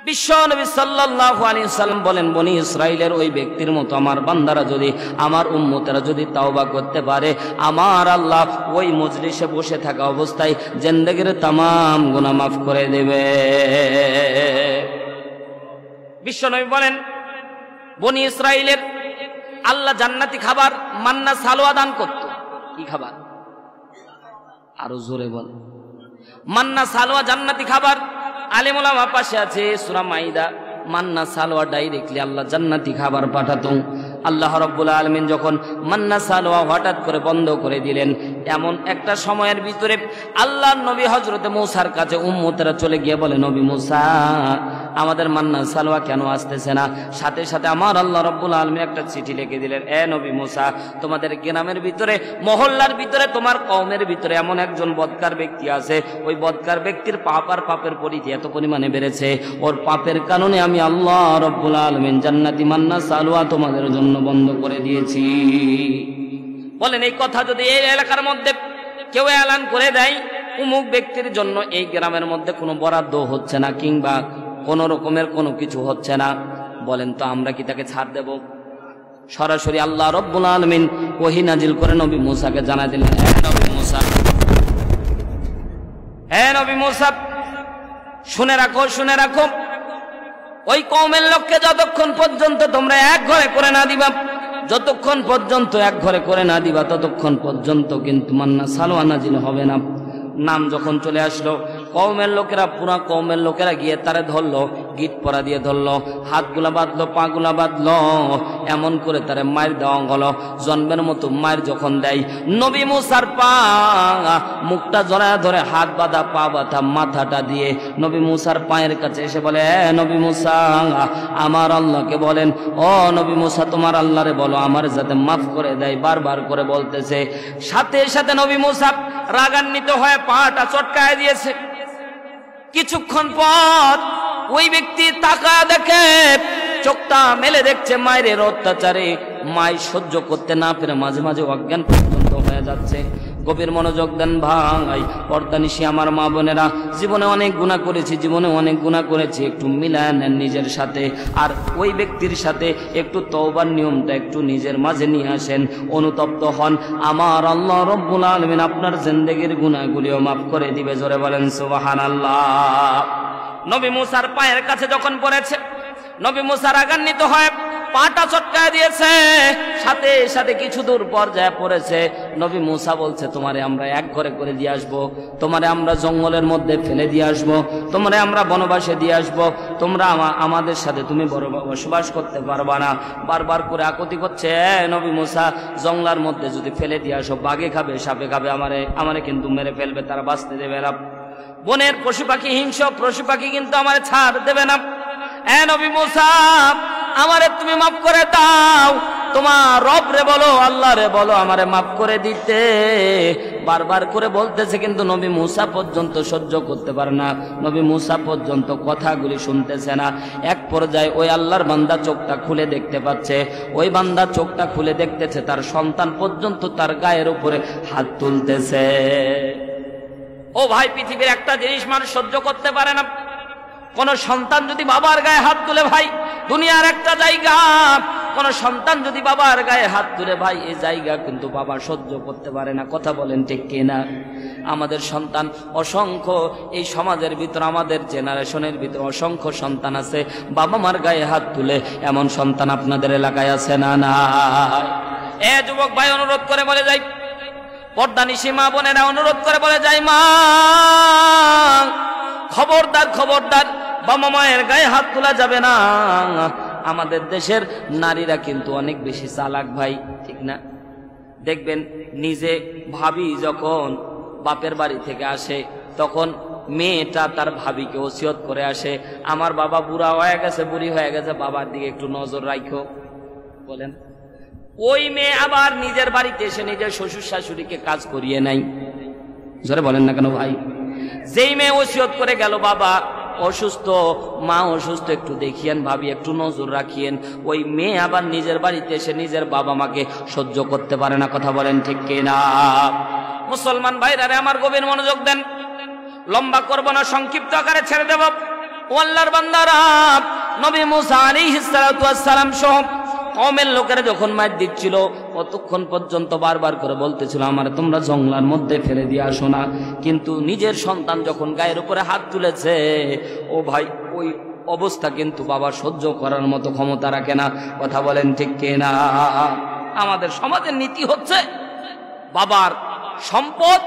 বিশ্ব নবী সাল্লাল্লাহু আলাইহি ওয়াসাল্লাম বলেন, বনি ইসরাইলের ওই ব্যক্তির মতো আমার বান্দারা যদি, আমার উম্মতেরা যদি তাওবা করতে পারে, আমার আল্লাহ ওই মজলিসে বসে থাকা অবস্থায় জিন্দেগীর तमाम গুনাহ মাফ করে দেবে। বিশ্ব নবী বলেন, বনি ইসরাইলের আল্লাহ জান্নাতি খাবার মান্না সালোয়া দান করত। কি খাবার? আরো জোরে বল। মান্না সালোয়া জান্নাতি খাবার। আলেম ওলামা পাশে আছে, সূরা মাইদা। মান্না সালোয়া ডাইরেক্টলি আল্লাহ জান্নাতি খাবার পাঠাতো। আল্লাহ রাব্বুল আলামিন যখন মান্না সালোয়া হঠাৎ করে বন্ধ করে দিলেন, এমন একটা সময়ের ভিতরে আল্লাহর নবী হযরতে মূসার কাছে উম্মতেরা চলে গিয়ে বলে, নবী মূসা, আমাদের মান্না সালোয়া কেন আসতেছে না? সাথে সাথে আমার আল্লাহ রাব্বুল আলামিন একটা চিঠি লিখে দিলেন, এ নবী মূসা, তোমাদের গ্রামের ভিতরে, মহল্লার ভিতরে, তোমার কওমের ভিতরে এমন একজন বদকার ব্যক্তি আছে। ওই বদকার ব্যক্তির পাপের পরিধি এত পরিমাণে বেড়েছে, ওর পাপের কারণে আমি আল্লাহ রাব্বুল আলামিন জান্নাতি মান্না সালোয়া তোমাদের জন্য বন্ধ করে দিয়েছি। বলেন, এই কথা যদি এই এলাকার মধ্যে কেউ এলান করে দেয়, অমুক ব্যক্তির জন্য এই গ্রামের মধ্যে কোনো বরাদ্দ হচ্ছে না, কিংবা কোন রকমের কোনো কিছু হচ্ছে না, বলেন তো আমরা কি তাকে ছাড় দেব? সরাসরি আল্লাহ রাব্বুল আলামিন ওহী নাজিল করে নবী মূসাকে জানাই দিলেন, হে নবী মূসা, হে নবী মূসা, শুনে রাখো, শুনে রাখো, ওই কওমের লোককে যতক্ষণ পর্যন্ত তোমরা এক ঘরে করে না দিবা, যতক্ষণ পর্যন্ত এক ঘরে করে না দিবা, ততক্ষণ পর্যন্ত কিন্তু মান্না সালোয়া নাজিল হবে না। নাম যখন চলে আসলো, কওমের লোকেরা, পুরা কওমের লোকেরা গিয়ে তারে ধরলো, গিট পরা দিয়ে ধরলো, হাতগুলা বাঁধলো, পাগুলা বাঁধলো, এমন করে তারে মার দেওয়া হলো। জন্মের মতো মার যখন দেয়, নবী মূসার পা মুখটা জড়ায় ধরে, হাত বাঁধা, পা বাঁধা, মাথাটা দিয়ে নবী মূসার পায়ের কাছে এসে বলে, নবী মূসা, আমার আল্লাহকে বলেন, ও নবী মূসা, তোমার আল্লাহরে বলো আমার যাতে মাফ করে দেয়। বারবার করে বলতেছে। সাথে সাথে নবী মূসা রাগান্বিত হয়ে পাটা চটকায় দিয়েছে। কিছুক্ষণ পর ওই ব্যক্তি তাকায় দেখে, চোখটা মেলে দেখছে মায়ের অত্যাচারে মাই সহ্য করতে না পেরে মাঝে মাঝে অজ্ঞান পর্যন্ত হয়ে যাচ্ছে। গভীর মনোযোগ দেন ভাই, পর্দানিশী আমার মা বোনেরা, জীবনে অনেক গুনাহ করেছি, জীবনে অনেক গুনাহ করেছি, একটু মিলায় নেন নিজের সাথে, আর ওই ব্যক্তির সাথে একটু তওবার নিয়মটা একটু নিজের মাঝে নিয়ে আসেন, অনুতপ্ত হন, আমার আল্লাহ রাব্বুল আলামিন আপনার জিন্দেগীর গুনাহগুলিও মাফ করে দিবে। জোরে বলেন সুবহানাল্লাহ। নবী মূসার পায়ের কাছে যখন পড়েছে, নবী মূসা রাগান্বিত হয় পাটা চটকায় দিয়েছে। সাথে সাথে কিছু দূর পর্যায়ে পড়েছে। নবী মূসা বলছে, তোমারে আমরা এক ঘরে করে দিয়ে আসবো, তোমারে আমরা জঙ্গলের মধ্যে ফেলে দিয়ে আসবো, তোমারে আমরা বনবাসে দিয়ে আসবো, তোমরা আমাদের সাথে তুমি বড় বসবাস করতে পারবা না। বারবার করে আকুতি করছে, নবী মূসা, জঙ্গলার মধ্যে যদি ফেলে দিয়ে আসো, বাঘে খাবে, সাপে খাবে, আমারে কিন্তু মেরে ফেলবে, তারা বাঁচতে দেবে না। বনের পশু পাখি, হিংস্র পশু পাখি কিন্তু আমারে ছাড় দেবে না। এ নবী মূসা, আমারে তুমি মাফ করে দাও, তোমার রব রে বলো, আল্লাহ রে বলো আমারে মাফ করে দিতে। বারবার করে বলতেছে, কিন্তু নবী মূসা পর্যন্ত সহ্য করতে পারে না, নবী মূসা পর্যন্ত কথাগুলি শুনতেছে না। এক পর্যায়ে ওই আল্লাহর বান্দা চোখটা খুলে দেখতে পাচ্ছে, ওই বান্দা চোখটা খুলে দেখতেছে, তার সন্তান পর্যন্ত তার গায়ের উপরে হাত তুলতেছে। ও ভাই, পৃথিবীর একটা জিনিস মানুষ সহ্য করতে পারে না, কোন সন্তান যদি বাবার গায়ে হাত তুলে, ভাই দুনিয়ার একটা জায়গা, কোন সন্তান যদি বাবার গায়ে হাত তুলে, ভাই এই জায়গা কিন্তু বাবা সহ্য করতে পারে না। কথা বলেন ঠিক কিনা? আমাদের সন্তান অসংখ্য, এই সমাজের ভিতর, আমাদের জেনারেশনের ভিতর অসংখ্য সন্তান আছে বাবা মার গায়ে হাত তুলে, এমন সন্তান আপনাদের এলাকায় আছে না? না। এ যুবক ভাই, অনুরোধ করে বলে যাই, পর্দানিশী মা বোনেরা অনুরোধ করে বলে যায়, মা খবরদার, খবরদার, বাবা মায়ের গায়ে হাত তোলা যাবে না। আমাদের দেশের নারীরা কিন্তু অনেক বেশি চালাক ভাই, ঠিক না? দেখবেন, নিজে ভাবি যখন বাপের বাড়ি থেকে আসে, তখন মেয়েটা তার ভাবিকে ওসিয়ত করে আসে, আমার বাবা বুড়া হয়ে গেছে, বুড়ি হয়ে গেছে, বাবার দিকে একটু নজর রাখো। বলেন, ওই মেয়ে আবার নিজের বাড়িতে এসে নিজের শ্বশুর শাশুড়িকে কাজ করিয়ে নাই। জোরে বলেন না কেন ভাই? যেই মেয়ে ওসিয়ত করে গেল, বাবা অসুস্থ, মা অসুস্থ, একটু দেখিয়েন, ভাবি একটু নজর রাখিয়েন, ওই মেয়ে আবার নিজের বাড়িতে এসে নিজের বাবা মাকে সহ্য করতে পারে না। কথা বলেন ঠিক কিনা? মুসলমান ভাইরা আমার গভীর মনোযোগ দেন, লম্বা করব না, সংক্ষিপ্ত আকারে ছেড়ে দেব। ও আল্লাহর বান্দারা, নবী মুসা আলাইহিস সালাতু ওয়াস সালাম সহ কওমের লোকেরা যখন মার দিচ্ছিল কতক্ষণ পর্যন্ত বারবার করে বলতেছিল আমার তোমরা জঙ্গলার মধ্যে ফেলে দিয়ে আসো না, কিন্তু নিজের সন্তান যখন গায়ের উপরে হাত তুলেছে, ও ভাই ওই অবস্থা কিন্তু বাবা সহ্য করার মতো ক্ষমতা রাখে না। কথা বলেন ঠিক কিনা? আমাদের সমাজের নীতি হচ্ছে বাবার সম্পদ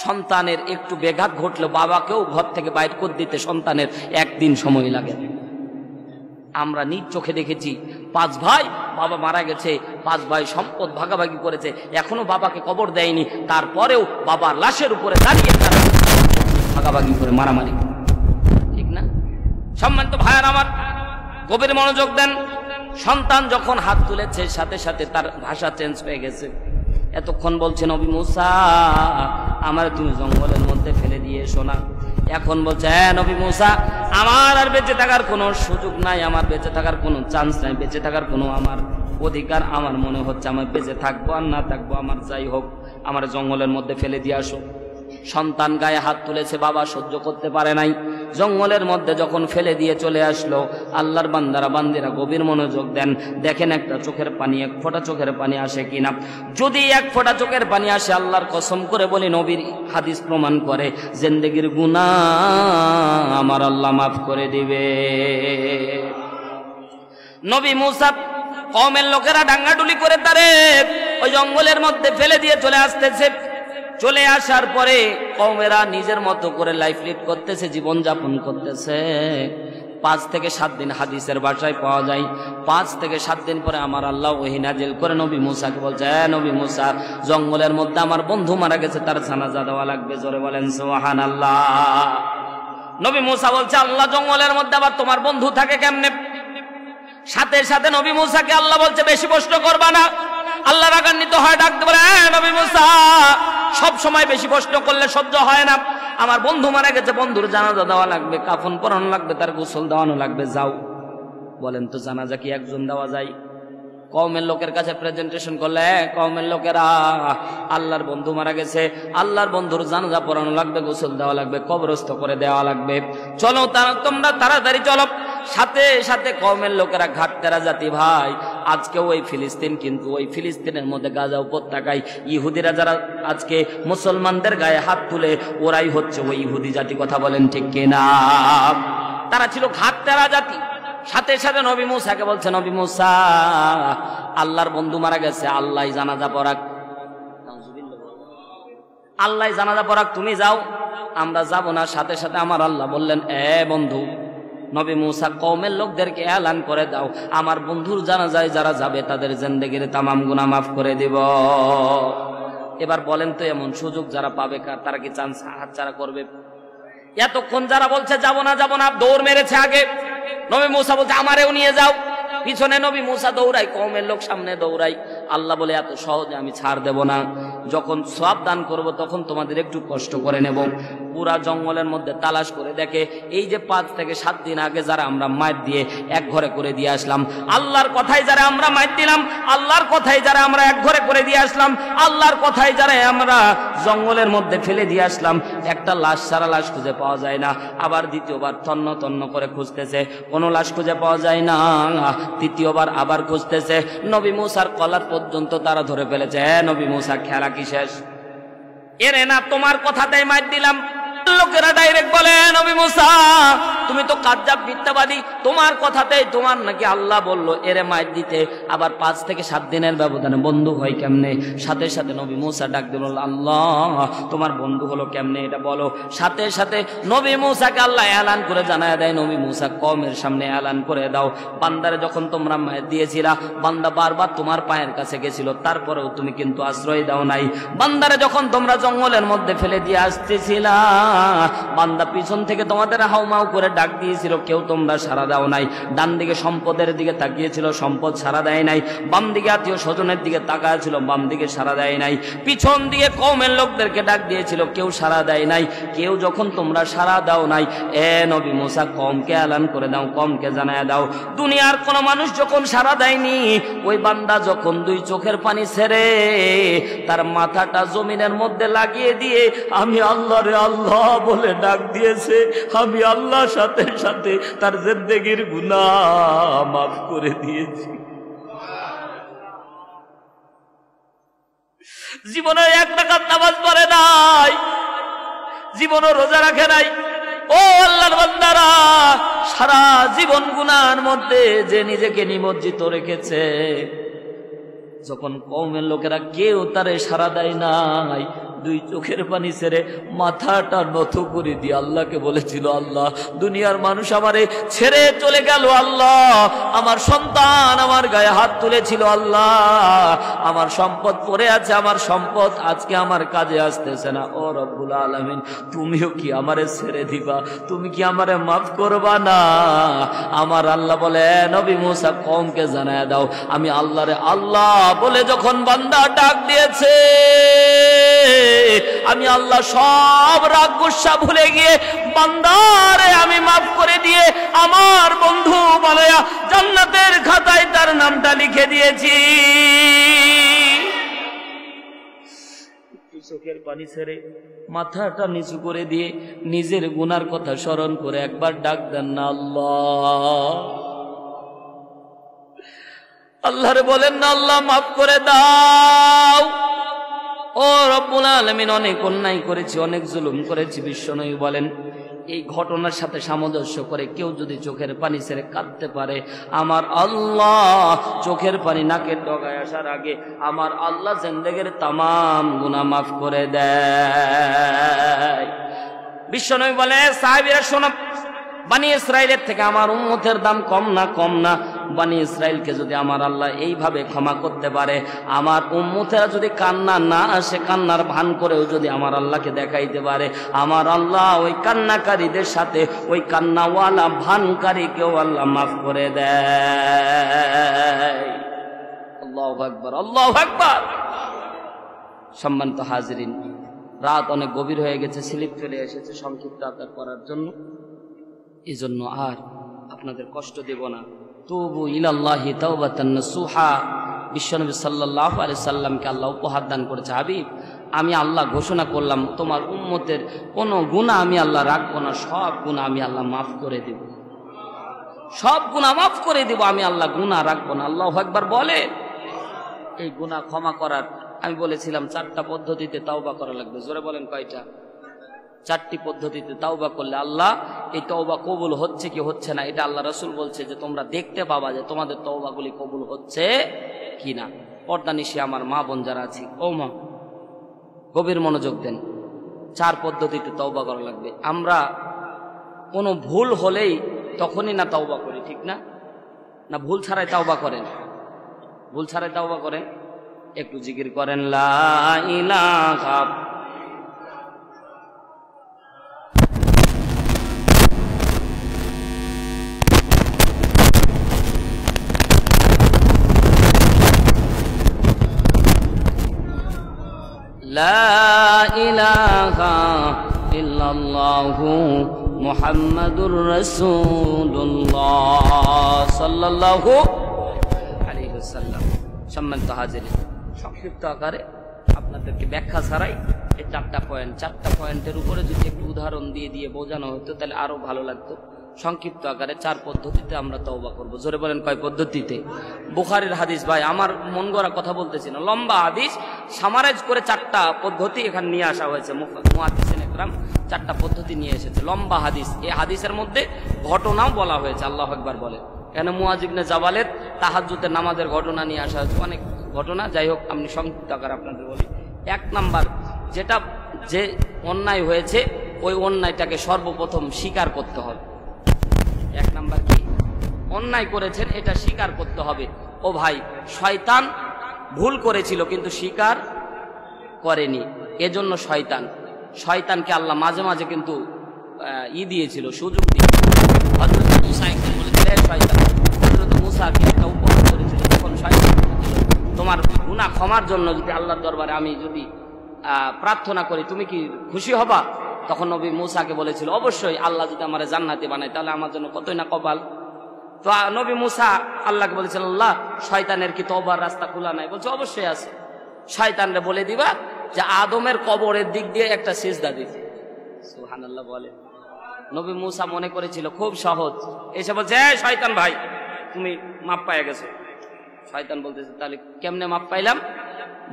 সন্তানের একটু ব্যাঘাত ঘটলে বাবাকেও ঘর থেকে বাইর করে দিতে সন্তানের একদিন সময় লাগে। আমরা নিজ চোখে দেখেছি 5 ভাই, বাবা মারা গেছে, 5 ভাই সম্পদ ভাগাভাগি করেছে, এখনো বাবাকে কবর দেয়নি, তারপরেও বাবার লাশের উপরে দাঁড়িয়ে তারা ভাগাভাগি করে মারামারি। ঠিক না? সম্মানিত ভাইয়ার আমার, গভীর মনোযোগ দেন। সন্তান যখন হাত তুলেছে সাথে সাথে তার ভাষা চেঞ্জ হয়ে গেছে। এতক্ষণ বলছে নবী মুসা আমার তুমি জঙ্গলের মধ্যে ফেলে দিয়ে এসো না, এখন বলছে হ্যাঁ নবী মুসা আমার আর বেঁচে থাকার কোনো সুযোগ নাই, আমার বেঁচে থাকার কোনো চান্স নাই, বেঁচে থাকার কোনো আমার অধিকার আমার মনে হচ্ছে আমার বেঁচে থাকবো আর না থাকবো আমার যাই হোক, আমার জঙ্গলের মধ্যে ফেলে দিয়ে আসো। সন্তান গায়ে হাত তুলেছে, বাবা সহ্য করতে পারে নাই, জঙ্গলের মধ্যে যখন ফেলে দিয়ে চলে আসলো, আল্লাহর বান্দারা বান্দিরা গভীর মনোযোগ দেন, দেখেন একটা চোখের পানি, এক ফোঁটা চোখের পানি আসে কিনা। যদি এক ফোঁটা চোখের পানি আসে, আল্লাহর কসম করে বলি নবীর হাদিস প্রমাণ করে জিন্দেগির গুনাহ আমার আল্লাহ মাফ করে দিবে। নবী মুসা কওমের লোকেরা ডাঙ্গাডুলি করে তারে ওই জঙ্গলের মধ্যে ফেলে দিয়ে চলে আসতেছে। চলে আসার পরে কওমেরা নিজের মতো করে লাইফ লিড করতেছে, জীবন যাপন করতেছে। 5 থেকে 7 দিন হাদিসের ভাষায় পাওয়া যায়, 5 থেকে 7 দিন পরে আমার আল্লাহ ওহী নাজিল করে নবী মুসাকে বলছে হ্যাঁ নবী মুসা জঙ্গলের মধ্যে আমার বন্ধু মারা গেছে, তার জানাজা দেওয়া লাগবে। জোরে বলেন সুবহানাল্লাহ। নবী মুসা বলছে আল্লাহ জঙ্গলের মধ্যে আবার তোমার বন্ধু থাকে কেমনে? সাথে সাথে নবী মুসাকে আল্লাহ বলছে বেশি প্রশ্ন করবা না। আল্লাহ রাগান্বিত হয়, ডাকতে বলে হ্যাঁ নবী মুসা সব সময় বেশি প্রশ্ন করলে সহ্য হয় না, আমার বন্ধু মারা গেছে, বন্ধুর জানাজা দেওয়া লাগবে, কাফন পরানো লাগবে, তার গোসল দেওয়ানো লাগবে, যাও। বলেন তো জানাজা কি একজন দেওয়া যায়? কওমের লোকের কাছে প্রেজেন্টেশন করলে কওমের লোকেরা আল্লাহর বন্ধু মারা গেছে, আল্লাহর বন্ধুর জানাজা পড়ানো লাগবে, গোসল দেওয়া লাগবে, কবরস্থ করে দেওয়া লাগবে, চলো তোমরা তাড়াতাড়ি চলো। সাথে সাথে কওমের লোকেরা ঘাটতেরা জাতি ভাই, আজকে ওই ফিলিস্তিন, কিন্তু ওই ফিলিস্তিনের মধ্যে গাজা উপত্যকায় ইহুদিরা যারা আজকে মুসলমানদের গায়ে হাত তুলে, ওরাই হচ্ছে ওই ইহুদি জাতি। কথা বলেন ঠিক কিনা? তারা ছিল ঘাটতেরা জাতি। সাথে সাথে নবী মুসাকে বলছে নবী মুসা আল্লাহর বন্ধু মারা গেছে, আল্লাহ জানাজা পড়াক, আল্লাহ জানাজা পড়াক, তুমি যাও, আমরা যাব না। সাথে সাথে আমার আল্লাহ বললেন এ বন্ধু নবী মুসা কওমের লোকদেরকে এলান করে দাও আমার বন্ধুর জানাজায় যারা যাবে তাদের জিন্দেগির তামাম গুনাহ মাফ করে দেব। এবার বলেন তো এমন সুযোগ যারা পাবে তারা কি চান্স হাতছাড়া করবে? এতক্ষণ যারা বলছে যাব না দৌড় মেরেছে আগে। নবী মুসা বলছে আমারেও নিয়ে যাও, পিছনে নবী মুসা দৌড়াই, কওমের লোক সামনে দৌড়াই। আল্লাহ বলে এত সহজে আমি ছাড় দেব না, যখন সওয়াব দান করব তখন তোমাদের একটু কষ্ট করে নেব। পুরা জঙ্গলের মধ্যে তালাশ করে দেখে এই যে 5 থেকে 7 দিন আগে যারা আমরা মাইর দিয়ে এক ঘরে করে দিয়ে আসলাম, আল্লাহর কথাই যারা আমরা মাইর দিলাম, আল্লাহর কথাই যারা আমরা এক ঘরে করে দিয়ে আসলাম, আল্লাহর কথাই যারা আমরা জঙ্গলের মধ্যে ফেলে দিয়ে আসলাম, একটা লাশ সারা লাশ খুঁজে পাওয়া যায় না। আবার দ্বিতীয়বার তন্ন তন্ন করে খুঁজতেছে, কোনো লাশ খুঁজে পাওয়া যায় না। তৃতীয়বার আবার খুঁজতেছে, নবী মুসার কলার পর্যন্ত তারা ধরে ফেলেছে। হ্যাঁ নবী মুসা খেলা কি শেষ? এরে না তোমার কথাটাই মার দিলাম। লোকেরা ডাইরেক্ট বলে নবী মুসা তুমি তো কায্যাব মিথ্যাবাদী, তোমার কথাতেই তোমার নাকি আল্লাহ বললো এরে মার দিতে, আবার 5 থেকে 7 দিনের ব্যবধানে বন্ধু হয় কেমনে? সাথে সাথে নবী মুসা ডাক দিল আল্লাহ তোমার বন্ধু হলো কেমনে এটা বলো। সাথে সাথে নবী মুসাকে আল্লাহ এলান করে জানায় দেয়, নবী মুসা কওমের সামনে এলান করে দাও বান্দারে যখন তোমরা মার দিয়েছিলা, বান্দা বারবার তোমার পায়ের কাছে গেছিল, তারপরেও তুমি কিন্তু আশ্রয় দাও নাই। বান্দারে যখন তোমরা জঙ্গলের মধ্যে ফেলে দিয়ে আসতেছিলা, বান্দা পিছন থেকে তোমাদের হাউমাউ করে ডাক দিয়েছিল, কেউ তোমরা সাড়া দাও নাই। ডান দিকে সম্পদের দিকে তাকিয়েছিল, সম্পদ সাড়া দেয় নাই। বাম দিকে আত্মীয় স্বজনের দিকে তাকায়ছিল, বাম দিকে সাড়া দেয় নাই। পিছন দিকে কওমের লোকদেরকে ডাক দিয়েছিল, কেউ সাড়া দেয় নাই। কেউ যখন তোমরা সাড়া দাও নাই, এ নবী মুসা কওমকে এলান করে দাও, কওমকে জানায় দাও দুনিয়ার কোন মানুষ যখন সাড়া দেয়নি, ওই বান্দা যখন 2 চোখের পানি ছেড়ে তার মাথাটা জমিনের মধ্যে লাগিয়ে দিয়ে আমি আল্লাহ রে আল্লাহ বলে ডাক দিয়েছে, আমি আল্লাহ সাথে সাথে তার জিন্দেগির গুনাহ মাফ করে দিয়েছি। জীবনে এক রাকাত নামাজ পড়ে নাই, জীবনে রোজা রাখে নাই। ও আল্লাহর বান্দারা, সারা জীবন গুনার মধ্যে যে নিজেকে নিমজ্জিত রেখেছে, যখন কওমের লোকেরা কেউ তারে সাড়া দেয় নাই, দুই চোখের পানি ছেড়ে মাথাটা নত করে দিয়ে আল্লাহকে বলেছিল, আল্লাহ দুনিয়ার মানুষ আমারে ছেড়ে চলে গেল, আল্লাহ আমার সন্তান আমার গায়ে হাত তুলেছিল, আল্লাহ আমার সম্পদ পড়ে আছে, আমার সম্পদ আজকে আমার কাজে আসতেছে না। ও রব্বুল আলামিন, তুমিও কি আমারে ছেড়ে দিবা? তুমি কি আমারে মাফ করবা না? আমার আল্লাহ বলে, নবী মুসা কওমকে জানায় দাও, আমি আল্লাহরে আল্লাহ বলে যখন বান্দা ডাক দিয়েছে, আমি আল্লাহ সব রাগ গুসা ভুলে গিয়ে বান্দারে আমি মাফ করে দিয়ে আমার বন্ধু বানায়া জান্নাতের খাতায় তার নামটা লিখে দিয়েছি। চোখের পানি ছেড়ে মাথাটা নিচু করে দিয়ে নিজের গুনার কথা স্মরণ করে একবার ডাক দেন না, আল্লাহ। আল্লাহরে বলেন না, আল্লাহ মাফ করে দাও। ও রব্বুল আলামিন, অনেক অন্যায় করেছি, অনেক জুলুম করেছি। বিশ্বনবী বলেন, এই ঘটনার সাথে সামঞ্জস্য করে কেউ যদি চোখের পানি ছেড়ে কাঁদতে পারে, আমার আল্লাহ চোখের পানি নাকের ডগায় আসার আগে আমার আল্লাহ জিন্দেগির তামাম গুনাহ মাফ করে দেয়। বিশ্বনবী বলে, সাহাবীরা শোনো, বানি ইসরাইলের থেকে আমার উম্মতের দাম কম না, কম না। বানি ইসরাইলকে যদি আমার আল্লাহ এইভাবে ক্ষমা করতে পারে, আমার উম্মতেরা যদি কান্না না আসে, কান্নার ভান করেও যদি আমার আল্লাহকে দেখাইতে পারে, আমার আল্লাহ ওই কান্নাকারীদের সাথে ওই কান্নাওয়ালা ভানকারীকেও আল্লাহ মাফ করে দেয়। আল্লাহু আকবার, আল্লাহু আকবার। সম্মানিত হাজিরিন, রাত অনেক গভীর হয়ে গেছে, স্লিপ চলে এসেছে, সংক্ষিপ্ত আকার করার জন্য। এই জন্য আর আপনাদের কষ্ট দেব না। তুবু ইলাল্লাহি তাওবাতান নাসুহা। বিশ্বনবী সাল্লাল্লাহু আলাইহি সাল্লামকে আল্লাহ উপহার দান করেছে, হাবিব আমি আল্লাহ ঘোষণা করলাম তোমার উম্মতের কোনো গুনাহ আমি আল্লাহ রাখবো না, সব গুনাহ আমি আল্লাহ মাফ করে দেব, সব গুনাহ মাফ করে দেব, আমি আল্লাহ গুনাহ রাখবো না। আল্লাহু আকবার বলে। এই গুনাহ ক্ষমা করার আমি বলেছিলাম 4টা পদ্ধতিতে তাওবা করা লাগবে। জোরে বলেন কয়টা? 4টি পদ্ধতিতে তাওবা করলে আল্লাহ এই তওবা কবুল হচ্ছে কি হচ্ছে না, এটা আল্লাহ রাসূল বলছে যে তোমরা দেখতে পাবা যে তোমাদের তওবাগুলি কবুল হচ্ছে কিনা। পর্দানিশি আমার মা বোন যারা আছে, ও মা গভীর মনোযোগ দেন। 4 পদ্ধতিতে তওবা করা লাগবে। আমরা কোনো ভুল হলেই তখনই না তওবা করি, ঠিক না? না ভুল ছাড়াই তওবা করেন? ভুল ছাড়াই তওবা করেন। একটু জিকির করেন, লা ইলাহা লা ইলাহা ইল্লাল্লাহু মুহাম্মাদুর রাসূলুল্লাহ সাল্লাল্লাহু আলাইহি ওয়াসাল্লাম। সম্মানিত হাজিরিন, সংক্ষিপ্ত আকারে আপনাদেরকে ব্যাখ্যা ছাড়াই এই 4টা পয়েন্টের উপরে যদি একটু উদাহরণ দিয়ে দিয়ে বোঝানো হতো তাহলে আরো ভালো লাগতো। সংক্ষিপ্ত আকারে 4 পদ্ধতিতে আমরা তওবা করব। জোরে বলেন কয় পদ্ধতিতে? বুখারীর হাদিস, ভাই আমার মন গড়া কথা বলতেছি না, লম্বা হাদিস সামারাইজ করে 4টা পদ্ধতি এখানে নিয়ে আসা হয়েছে। মুহাদ্দিসিন ইকরাম 4টা পদ্ধতি নিয়ে এসেছে, লম্বা হাদিস। এই হাদিসের মধ্যে ঘটনাও বলা হয়েছে। আল্লাহু আকবার বলে। কেন? মুআয ইবনে জাবালের তাহাজ্জুদের নামাজের ঘটনা নিয়ে আসা হয়েছে, অনেক ঘটনা। যাই হোক, আমি সংক্ষিপ্ত আকারে আপনাদের বলি। 1 নাম্বার, যেটা যে অন্যায় হয়েছে ওই অন্যায়টাকে সর্বপ্রথম স্বীকার করতে হবে। 1 নাম্বার কি? অন্যায় করেছেন এটা স্বীকার করতে হবে। ও ভাই, শয়তান ভুল করেছিল কিন্তু স্বীকার করেনি, এজন্য শয়তানকে আল্লাহ মাঝে মাঝে কিন্তু দিয়েছিল, সুযোগ দিয়েছিল। হযরত মুসা একদিন বলেছিলেন, শয়তান হযরত মুসাকে একটা উপহার করেছিল। তখন শয়তান বলেছিল, তোমার গুনাহ ক্ষমার জন্য যদি আল্লাহর দরবারে আমি যদি প্রার্থনা করি তুমি কি খুশি হবা? তখন নবী মুসাকে বলেছিল, অবশ্যই, আল্লাহ যদি আমারে জান্নাতি বানায় তাহলে আমার জন্য কতই না কপাল। তো নবী মুসা আল্লাহকে বলেছিল, আল্লাহ শয়তানের কি তওবার রাস্তা খোলা নাই? বলছে অবশ্যই আছে। শয়তানরে বলে দিবা যে আদমের কবরের দিক দিয়ে একটা সিজদা দিতে। সুবহানাল্লাহ বলে। নবী মুসা মনে করেছিল খুব সহজ, এসে বলছে শয়তান ভাই তুমি মাপ পাইয়া গেছো। শয়তান বলতেছে তাহলে কেমনে মাপ পাইলাম?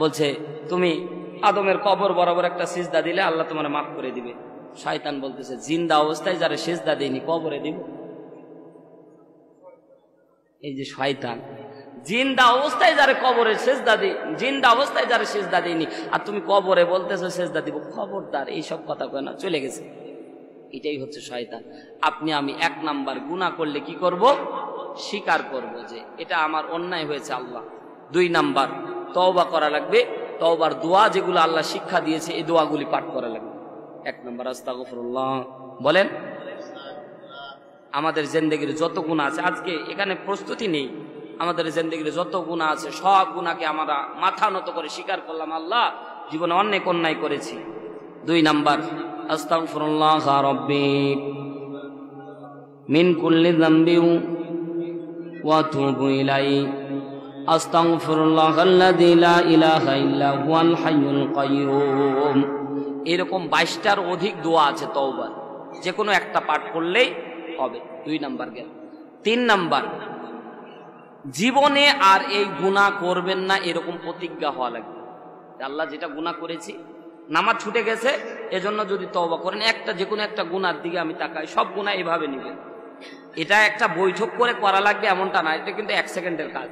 বলছে তুমি আদমের কবর বরাবর একটা সিজদা দিলে আল্লাহ তোমার মাফ করে দিবে। শয়তান বলতেছে জিন্দা অবস্থায় যারা সিজদা দেয়নি কবরে দিব? এই যে শয়তান, জিন্দা অবস্থায় যারা কবরে সিজদা দেই, জিন্দা অবস্থায় যারা সিজদা দেয়নি, আর তুমি কবরে বলতেছো সিজদা দিব, খবরদার এইসব কথা কয় না, চলে গেছে। এটাই হচ্ছে শয়তান। আপনি আমি 1 নাম্বার গুনাহ করলে কি করব? স্বীকার করব যে এটা আমার অন্যায় হয়েছে আল্লাহ। 2 নাম্বার তওবা করা লাগবে, তওবার দোয়া যেগুলো আল্লাহ শিক্ষা দিয়েছে এই দোয়াগুলি পাঠ করা লাগবে। 1 নাম্বার আস্তাগফিরুল্লাহ বলেন। আমাদের জিন্দেগির যত গুনাহ আছে, আজকে এখানে প্রস্তুতি নেই, আমাদের জিন্দেগির যত গুনাহ আছে সব গুনাহকে আমরা মাথা নত করে স্বীকার করলাম আল্লাহ জীবনে অনেক অন্যায় করেছি। 2 নাম্বার আস্তাগফিরুল্লাহ রাব্বি মিন কুল্লি যামবি ওয়া আতুবু ইলাইহি আস্তাগফিরুল্লাহাল্লাযী লা ইলাহা ইল্লা হুয়াল হাইয়ুল কাইয়্যুম। এরকম 22টার অধিক দোয়া আছে তওবার, যে কোনো একটা পাঠ করলেই হবে। 2 নাম্বার গেল। 3 নাম্বার জীবনে আর এই গুনাহ করবেন না এরকম প্রতিজ্ঞা হওয়া লাগবে। আল্লাহ যেটা গুনাহ করেছি, নামাজ ছুটে গেছে এজন্য যদি তওবা করেন, একটা যে কোনো একটা গুনার দিকে আমি তাকাই, সব গুনাহ এভাবে নিবেন। এটা একটা বৈঠক করে করা লাগবে এমনটা না, এটা কিন্তু 1 সেকেন্ডের কাজ।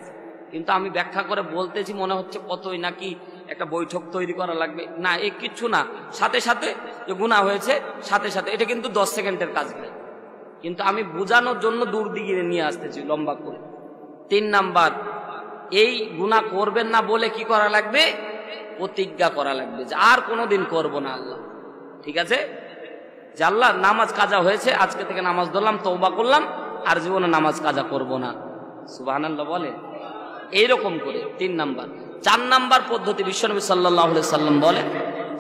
কিন্তু আমি ব্যাখ্যা করে বলতেছি মনে হচ্ছে কতই নাকি একটা বৈঠক তৈরি করা লাগবে, না এ কিচ্ছু না। সাথে সাথে যে গুনাহ হয়েছে সাথে সাথে, এটা কিন্তু 10 সেকেন্ডের কাজ নয়, কিন্তু আমি বোঝানোর জন্য দূর দিকে নিয়ে আসতেছি লম্বা করে। 3 নাম্বার এই গুনাহ করবেন না বলে কি করা লাগবে? প্রতিজ্ঞা করা লাগবে যে আর কোনোদিন করব না আল্লাহ। ঠিক আছে, যে আল্লাহ নামাজ কাজা হয়েছে, আজকে থেকে নামাজ ধরলাম, তওবা করলাম, আর জীবনে নামাজ কাজা করব না। সুবহানাল্লাহ বলে এইরকম করে। 3 নাম্বার। 4 নাম্বার পদ্ধতি বিশ্বনবী সাল্লাল্লাহু আলাইহি সাল্লাম বলে,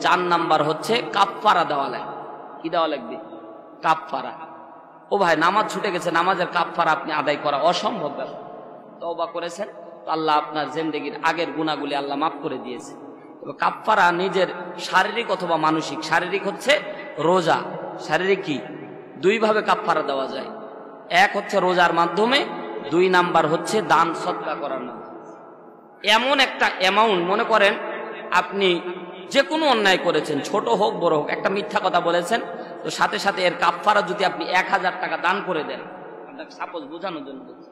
4 নাম্বার হচ্ছে কাফফারা দেওয়া লাগবে। কি দেওয়া লাগবে? কাফফারা। ও ভাই নামাজ ছুটে গেছে, নামাজের কাফফারা আপনি আদায় করা অসম্ভব ব্যাপার। তওবা করেছেন তো আল্লাহ আপনার জিন্দেগির আগের গুনাহগুলি আল্লাহ মাফ করে দিয়েছে। কাফফারা নিজের শারীরিক অথবা মানসিক। শারীরিক হচ্ছে রোজা, শারীরিক কি 2 ভাবে কাফফারা দেওয়া যায়। 1 হচ্ছে রোজার মাধ্যমে, 2 নাম্বার হচ্ছে দান সদকা করার মাধ্যমে। এমন একটা অ্যামাউন্ট, মনে করেন আপনি যে কোনো অন্যায় করেছেন, ছোট হোক বড় হোক, একটা মিথ্যা কথা বলেছেন, তো সাথে সাথে এর কাফফারা যদি আপনি 1000 টাকা দান করে দেন, আপনাকে সাপোজ বোঝানোর জন্য বলছি,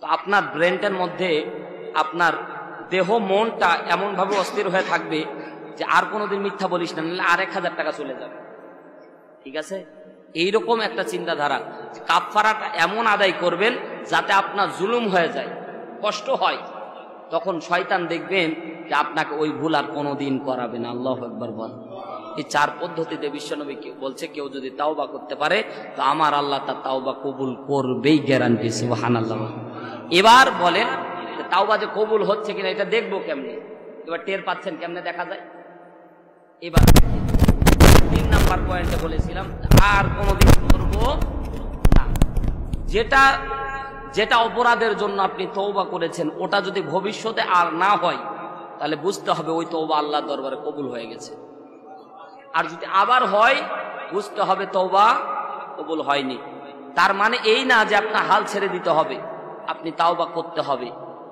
তো আপনার ব্রেনটার মধ্যে আপনার দেহ মনটা এমন ভাবে অস্থির হয়ে থাকবে যে আর কোনোদিন মিথ্যা বলিস না, নাহলে আর 1000 টাকা চলে যাবে। ঠিক আছে, এইরকম একটা চিন্তাধারা। কাফফারাটা এমন আদায় করবেন যাতে আপনার জুলুম হয়ে যায়, কষ্ট হয়, তখন শয়তান দেখবেন যে আপনাকে ওই ভুল আর কোনোদিন করাবে না। আল্লাহু আকবার বল। এই 4 পদ্ধতিতে বিশ্বনবী বলছে কেউ যদি তাওবা করতে পারে তো আমার আল্লাহ তার তাওবা কবুল করবেই, গ্যারান্টি। সুবহানাল্লাহ। এবার বলেন তাওবা যে কবুল হচ্ছে কিনা এটা দেখবো কেমনে? এবার টের পাচ্ছেন কেমনে দেখা যায়? এবার 3 নাম্বার পয়েন্টে বলেছিলাম আর কোনোদিন করব না। যেটা যেটা অপরাধের জন্য আপনি তওবা করেছেন ওটা যদি ভবিষ্যতে আর না হয় তাহলে বুঝতে হবে ওই তওবা আল্লাহর দরবারে কবুল হয়ে গেছে। আর যদি আবার হয় বুঝতে হবে তওবা কবুল হয়নি। তার মানে এই না যে আপনার হাল ছেড়ে দিতে হবে, আপনি তাওবা করতে হবে,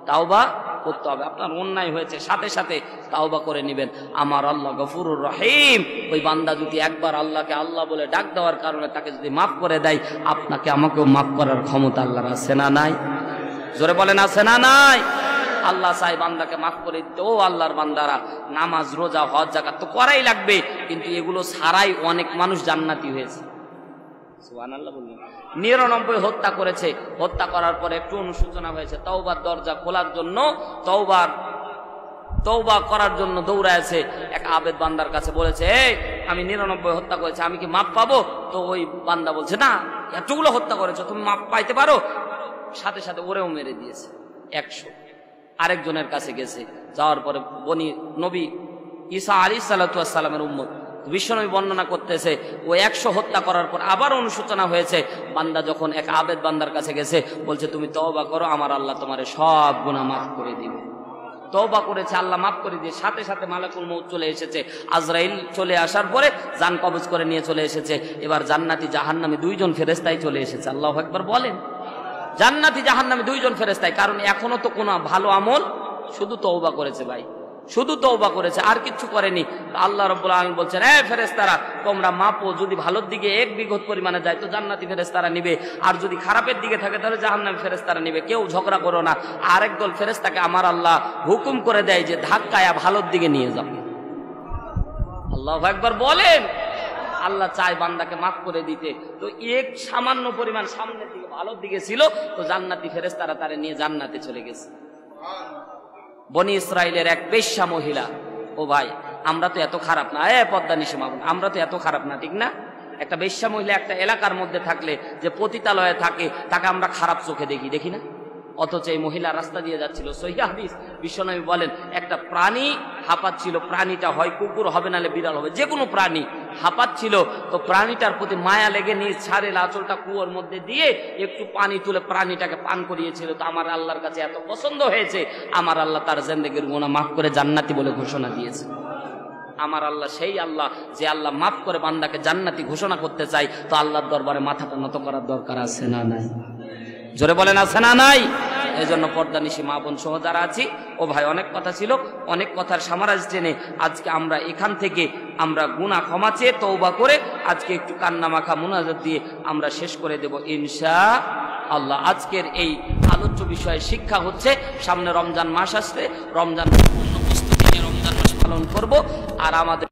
তাওবা করতে হবে। আপনার অন্যায় হয়েছে সাথে সাথে তাওবা করে নেবেন। আমার আল্লাহ গফুরুর রহিম। ওই বান্দা যদি একবার আল্লাহকে আল্লাহ বলে ডাক দেওয়ার কারণে তাকে যদি মাফ করে দেয়, আপনাকে আমাকেও মাফ করার ক্ষমতা আল্লাহর আছে না নাই? জোরে বলেন আছে না নাই? আল্লাহ চাই বান্দাকে মাফ করে দিতে। ও আল্লাহর বান্দারা, নামাজ রোজা হজ যাকাত তো করাই লাগবে, কিন্তু এগুলো ছাড়াই অনেক মানুষ জান্নাতি হয়েছে। সুবহানাল্লাহ বললেন। 99 হত্যা করেছে, হত্যা করার পরে একটু অনুশোচনা হয়েছে, তওবার দরজা খোলার জন্য, তওবা করার জন্য দৌড়ায়ছে। এক আবেদ বান্দার কাছে বলেছে, এই আমি 99 হত্যা করেছি, আমি কি মাপ পাবো? তো ওই বান্দা বলছে, না, এতগুলো হত্যা করেছো, তুমি মাপ পাইতে পারো? সাথে সাথে ওরেও মেরে দিয়েছে 100। আরেকজনের কাছে গেছে, যাওয়ার পরে বনি নবী ঈসা আলাইহিস সালাতু ওয়াস সালামের উম্মত বিশ্বনবী বর্ণনা করতেছে, ও 100 হত্যা করার পর আবার অনুশোচনা হয়েছে। বান্দা যখন এক আবেদ বান্দার কাছে গেছে, বলছে তুমি তওবা করো, আমার আল্লাহ তোমার সব গুনাহ মাফ করে দিবে। তওবা করেছে, আল্লাহ মাফ করে দিয়ে সাথে সাথে মালাকুল মউত চলে এসেছে। আজরাইল চলে আসার পরে জান কবজ করে নিয়ে চলে এসেছে। এবার জান্নাতি জাহান্নামী দুইজন ফেরেশতাই চলে এসেছে। আল্লাহু আকবার বলেন। জান্নাতি জাহান্নামী দুইজন ফেরেশতাই, কারণ এখনো তো কোনো ভালো আমল, শুধু তওবা করেছে ভাই, শুধু তওবা করেছে, আর কিচ্ছু করেনি। আল্লাহ রাব্বুল আলামিন বলছেন, এ ফেরেশতারা তোমরা মাপো, যদি ভালোর দিকে 1 বিঘত পরিমাণে যায় তো জান্নাতি ফেরেশতারা নিবে, আর যদি খারাপের দিকে থাকে তাহলে জাহান্নামী ফেরেশতারা নিবে। কেউ ঝগড়া করো না। আরেক দল ফেরেশতাকে আমার আল্লাহ হুকুম করে দেয় যে ধাক্কায়া ভালোর দিকে নিয়ে যাও। আল্লাহু আকবার বলেন। আল্লাহ চায় বান্দাকে মাফ করে দিতে, তো এক সামান্য পরিমাণ সামনের দিকে ভালোর দিকে ছিল, তো জান্নাতি ফেরেশতারা তারে নিয়ে জান্নাতে চলে গেছে। বনি ইসরাইলের এক বেশ্যা মহিলা, ও ভাই আমরা তো এত খারাপ না, পদ্মা নিশি মামুন, আমরা তো এত খারাপ না, ঠিক না? একটা বেশ্যা মহিলা একটা এলাকার মধ্যে থাকলে, যে পতিতালয়ে থাকে, তাকে আমরা খারাপ চোখে দেখি না? অথচ এই মহিলা রাস্তা দিয়ে যাচ্ছিল, সহিহ হাদিস, বিশ্বনবী বলেন একটা প্রাণী হাঁপাচ্ছিল, প্রাণীটা হয় কুকুর হবে নালে বিড়াল হবে, যে কোনো প্রাণী হাঁপাচ্ছিল, তো প্রাণীটার প্রতি মায়া লেগে নিয়ে ছাড়ের আঁচলটা কুয়োর মধ্যে দিয়ে একটু পানি তুলে প্রাণীটাকে পান করিয়েছিল। তো আমার আল্লাহর কাছে এত পছন্দ হয়েছে, আমার আল্লাহ তার জিন্দেগির গুনাহ মাফ করে জান্নাতি বলে ঘোষণা দিয়েছে। আমার আল্লাহ সেই আল্লাহ যে আল্লাহ মাফ করে বান্দাকে জান্নাতি ঘোষণা করতে চাই, তো আল্লাহর দরবারে মাথাটা নত করার দরকার আছে না নাই? জোরে বলেন আছে না নাই? এই জন্য পর্দা নিশি মা বোন সহ যারা আছি, ও ভাই অনেক কথা ছিল, অনেক কথার সামারাজ টেনে আজকে আমরা এখান থেকে আমরা গুনাহ ক্ষমা চেয়ে তওবা করে আজকে একটু কান্না মাখা মুনাজাত দিয়ে আমরা শেষ করে দেব ইনশাআল্লাহ। আজকের এই আলোচ্য বিষয়ে শিক্ষা হচ্ছে, সামনে রমজান মাস আসছে, রমজান পূর্ণ প্রস্তুতি নিয়ে রমজান মাস পালন করব, আর আমাদের